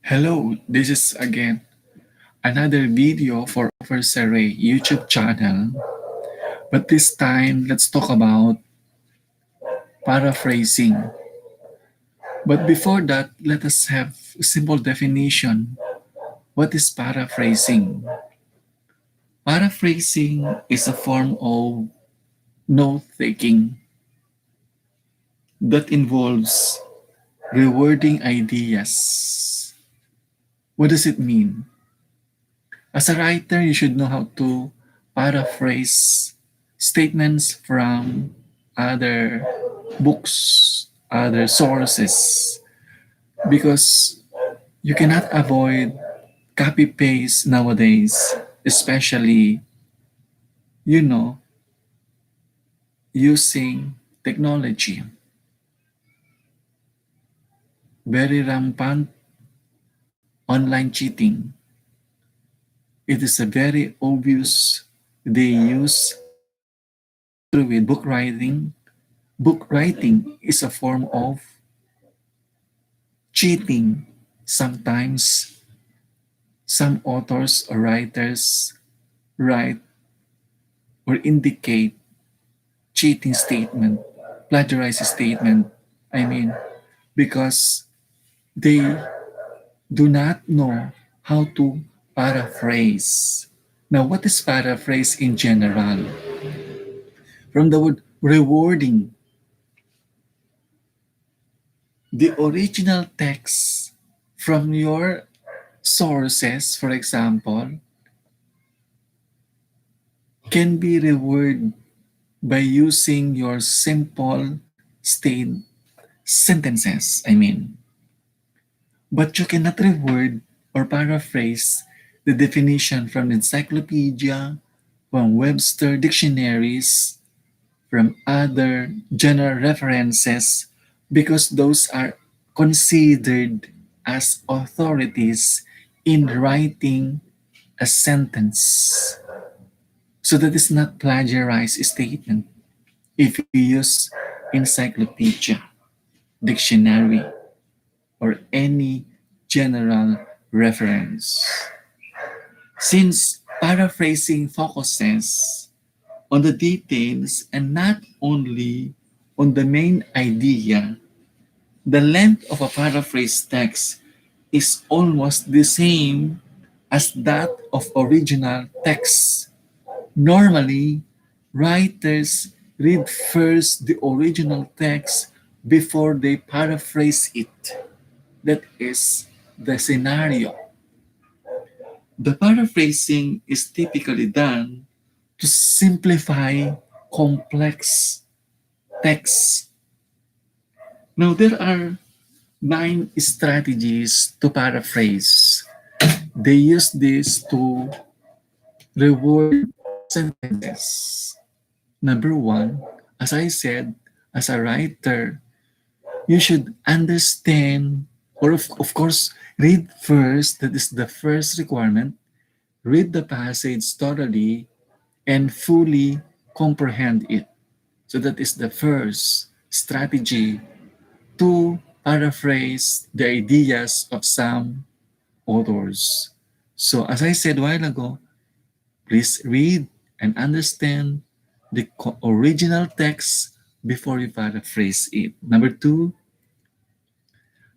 Hello, this is again another video for our Saray YouTube channel. But this time, let's talk about paraphrasing. But before that, let us have a simple definition. What is paraphrasing? Paraphrasing is a form of note-taking that involves rewording ideas. What does it mean? As a writer, you should know how to paraphrase statements from other books, other sources, because you cannot avoid copy paste nowadays, especially, you know, using technology. Very rampant online cheating. It is a very obvious they use through with book writing. Book writing is a form of cheating. Sometimes some authors or writers write or indicate cheating statement, plagiarize statement. I mean, because they do not know how to paraphrase. Now, what is paraphrase in general? From the word rewarding, the original text from your sources, for example, can be reworded by using your simple state sentences. But you cannot reword or paraphrase the definition from encyclopedia, from Webster dictionaries, from other general references, because those are considered as authorities in writing a sentence. So that is not plagiarized statement if you use encyclopedia, dictionary, or any general reference. Since paraphrasing focuses on the details and not only on the main idea, the length of a paraphrase text is almost the same as that of original text. Normally, writers read first the original text before they paraphrase it. That is the scenario. The paraphrasing is typically done to simplify complex texts. Now, there are 9 strategies to paraphrase. They use this to reward sentences. Number one, as I said, as a writer, you should understand, or of course, read first. That is the first requirement. Read the passage thoroughly and fully comprehend it. So that is the first strategy to paraphrase the ideas of some authors. So as I said a while ago, please read and understand the original text before you paraphrase it. Number two,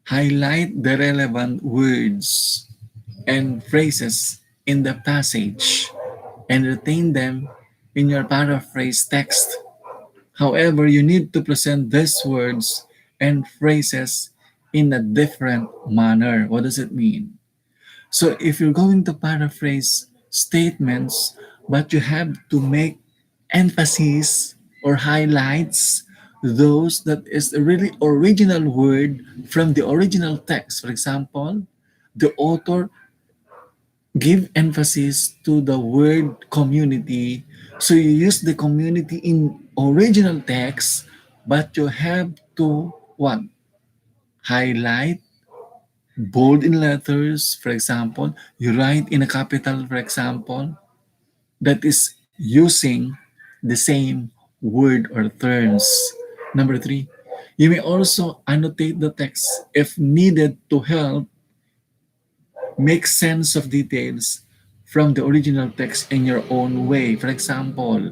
highlight the relevant words and phrases in the passage and retain them in your paraphrase text. However, you need to present these words and phrases in a different manner. What does it mean? So if you're going to paraphrase statements, but you have to make emphasis or highlights those that is a really original word from the original text. For example, the author give emphasis to the word community. So you use the community in original text, but you have to what? Highlight, bold in letters, for example. You write in a capital, for example, that is using the same word or terms. Number three, you may also annotate the text if needed to help Make sense of details from the original text in your own way. For example,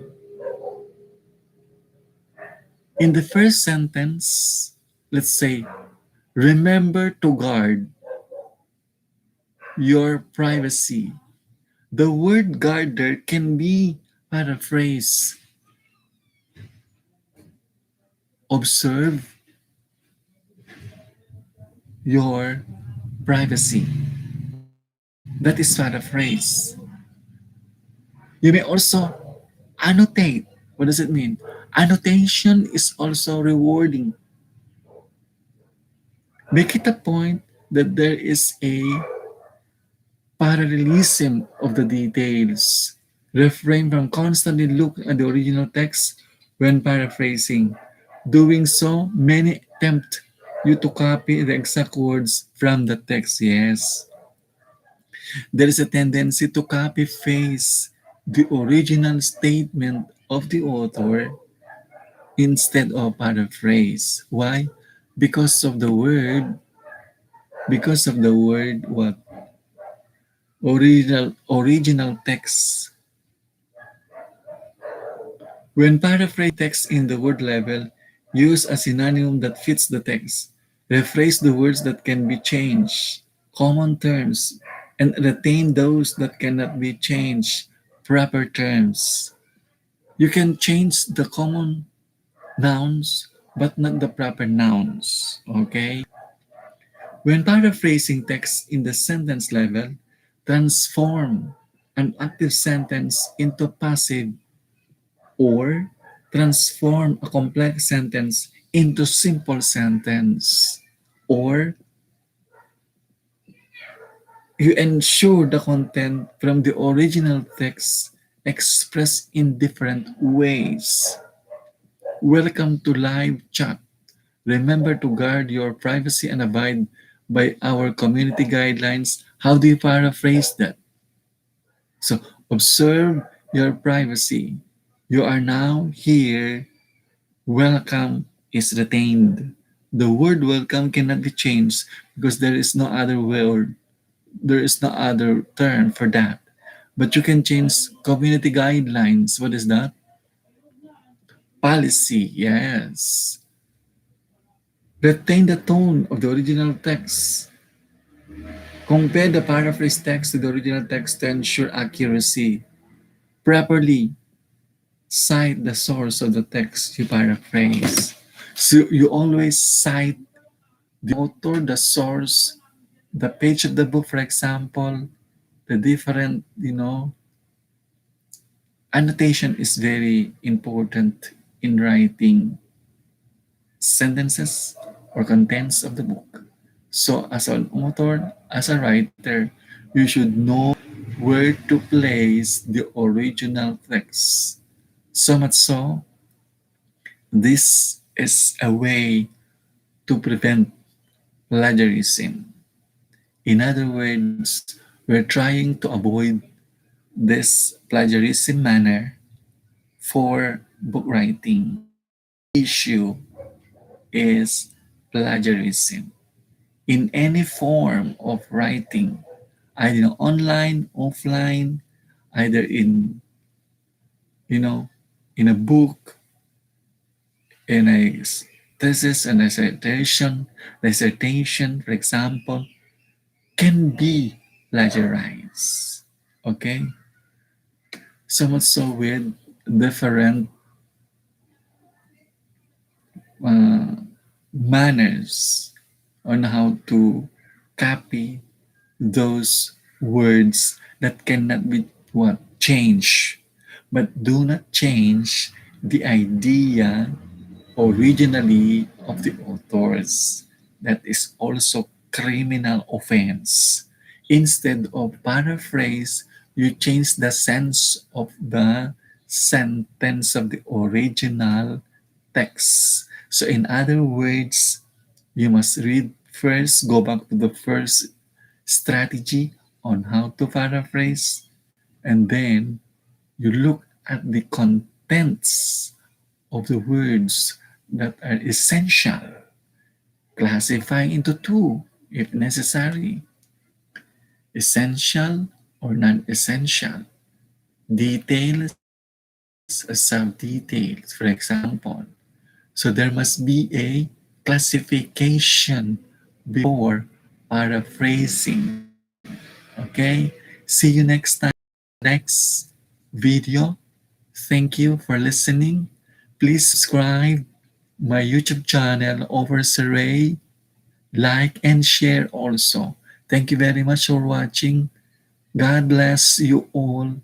in the first sentence, let's say, remember to guard your privacy. The word guarder can be paraphrased. Observe your privacy. That is paraphrase. You may also annotate. What does it mean? Annotation is also rewarding. Make it a point that there is a parallelism of the details. Refrain from constantly looking at the original text when paraphrasing. Doing so, many tempt you to copy the exact words from the text. Yes, there is a tendency to copy paste the original statement of the author instead of paraphrase. Why? Because of the word, what? Original text. When paraphrase text in the word level, use a synonym that fits the text. Rephrase the words that can be changed, common terms, and retain those that cannot be changed, proper terms. You can change the common nouns, but not the proper nouns. Okay? When paraphrasing text in the sentence level, transform an active sentence into passive or transform a complex sentence into simple sentence, or you ensure the content from the original text expressed in different ways. Welcome to live chat. Remember to guard your privacy and abide by our community guidelines. How do you paraphrase that? So, observe your privacy. You are now here. Welcome is retained. The word welcome cannot be changed because there is no other word, there is no other term for that. But you can change community guidelines. What is that? Policy, yes. Retain the tone of the original text. Compare the paraphrase text to the original text to ensure accuracy. Properly cite the source of the text you paraphrase. So you always cite the author, the source, the page of the book, for example, the different, annotation is very important in writing sentences or contents of the book. So as an author, as a writer, you should know where to place the original text. So much so, this is a way to prevent plagiarism. In other words, we're trying to avoid this plagiarism manner for book writing. Issue is plagiarism in any form of writing, either online, offline, either in you know in a book, in a thesis and dissertation, for example, can be plagiarized. Okay, so much so with different uh, manners on how to copy those words that cannot be what change, but do not change the idea originally of the authors. That is also criminal offense. Instead of paraphrase, you change the sense of the sentence of the original text. So in other words, you must read first, go back to the first strategy on how to paraphrase, and then you look at the contents of the words that are essential, classifying into two if necessary. essential or non-essential, details, sub-details, for example. So there must be a classification before paraphrasing. Okay? See you next time in the next video. Thank you for listening. Please subscribe my YouTube channel over Saray. Like and share also. Thank you very much for watching. God bless you all.